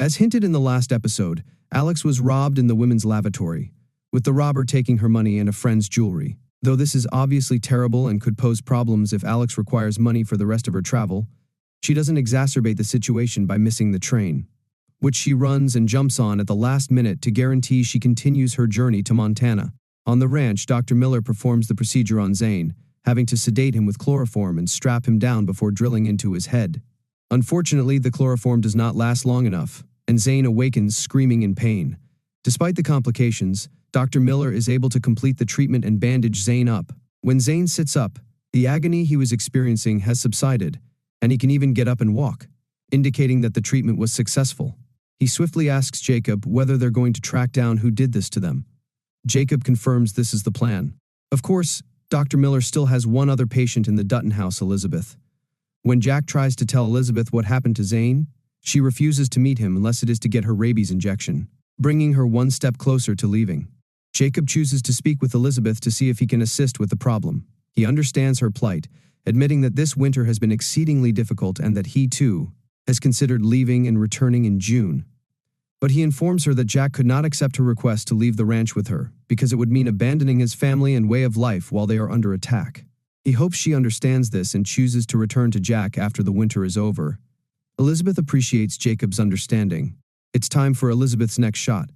As hinted in the last episode, Alex was robbed in the women's lavatory, with the robber taking her money and a friend's jewelry. Though this is obviously terrible and could pose problems if Alex requires money for the rest of her travel, she doesn't exacerbate the situation by missing the train, which she runs and jumps on at the last minute to guarantee she continues her journey to Montana. On the ranch, Dr. Miller performs the procedure on Zane, having to sedate him with chloroform and strap him down before drilling into his head. Unfortunately, the chloroform does not last long enough, and Zane awakens screaming in pain. Despite the complications, Dr. Miller is able to complete the treatment and bandage Zane up. When Zane sits up, the agony he was experiencing has subsided, and he can even get up and walk, indicating that the treatment was successful. He swiftly asks Jacob whether they're going to track down who did this to them. Jacob confirms this is the plan. Of course, Dr. Miller still has one other patient in the Dutton house, Elizabeth. When Jack tries to tell Elizabeth what happened to Zane, she refuses to meet him unless it is to get her rabies injection, bringing her one step closer to leaving. Jacob chooses to speak with Elizabeth to see if he can assist with the problem. He understands her plight, admitting that this winter has been exceedingly difficult and that he, too, has considered leaving and returning in June. But he informs her that Jack could not accept her request to leave the ranch with her because it would mean abandoning his family and way of life while they are under attack. He hopes she understands this and chooses to return to Jack after the winter is over. Elizabeth appreciates Jacob's understanding. It's time for Elizabeth's next shot.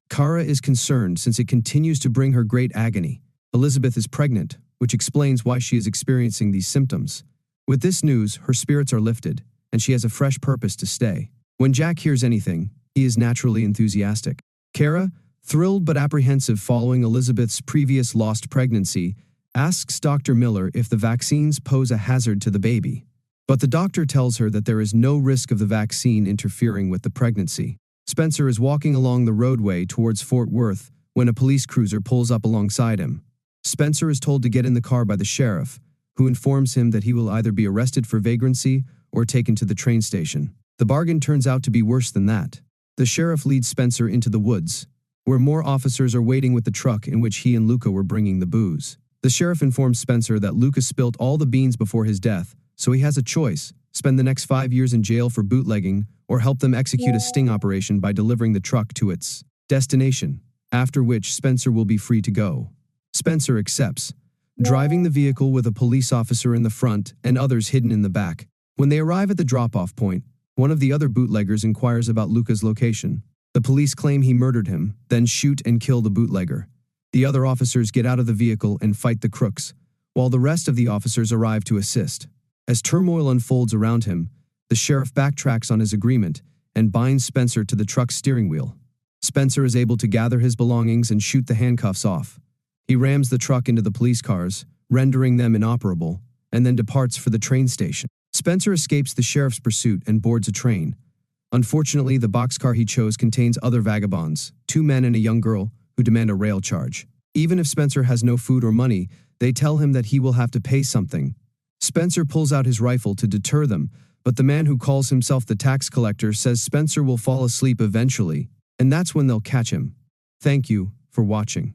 Kara is concerned since it continues to bring her great agony. Elizabeth is pregnant, which explains why she is experiencing these symptoms. With this news, her spirits are lifted, and she has a fresh purpose to stay. When Jack hears anything, he is naturally enthusiastic. Kara, thrilled but apprehensive following Elizabeth's previous lost pregnancy, asks Dr. Miller if the vaccines pose a hazard to the baby. But the doctor tells her that there is no risk of the vaccine interfering with the pregnancy. Spencer is walking along the roadway towards Fort Worth when a police cruiser pulls up alongside him. Spencer is told to get in the car by the sheriff, who informs him that he will either be arrested for vagrancy or taken to the train station. The bargain turns out to be worse than that. The sheriff leads Spencer into the woods, where more officers are waiting with the truck in which he and Luca were bringing the booze. The sheriff informs Spencer that Luca spilt all the beans before his death, so he has a choice: spend the next 5 years in jail for bootlegging or help them execute a sting operation by delivering the truck to its destination, after which Spencer will be free to go. Spencer accepts, driving the vehicle with a police officer in the front and others hidden in the back. When they arrive at the drop-off point, one of the other bootleggers inquires about Luca's location. The police claim he murdered him, then shoot and kill the bootlegger. The other officers get out of the vehicle and fight the crooks, while the rest of the officers arrive to assist. As turmoil unfolds around him, the sheriff backtracks on his agreement and binds Spencer to the truck's steering wheel. Spencer is able to gather his belongings and shoot the handcuffs off. He rams the truck into the police cars, rendering them inoperable, and then departs for the train station. Spencer escapes the sheriff's pursuit and boards a train. Unfortunately, the boxcar he chose contains other vagabonds, 2 men and a young girl, who demand a rail charge. Even if Spencer has no food or money, they tell him that he will have to pay something. Spencer pulls out his rifle to deter them, but the man who calls himself the tax collector says Spencer will fall asleep eventually, and that's when they'll catch him. Thank you for watching.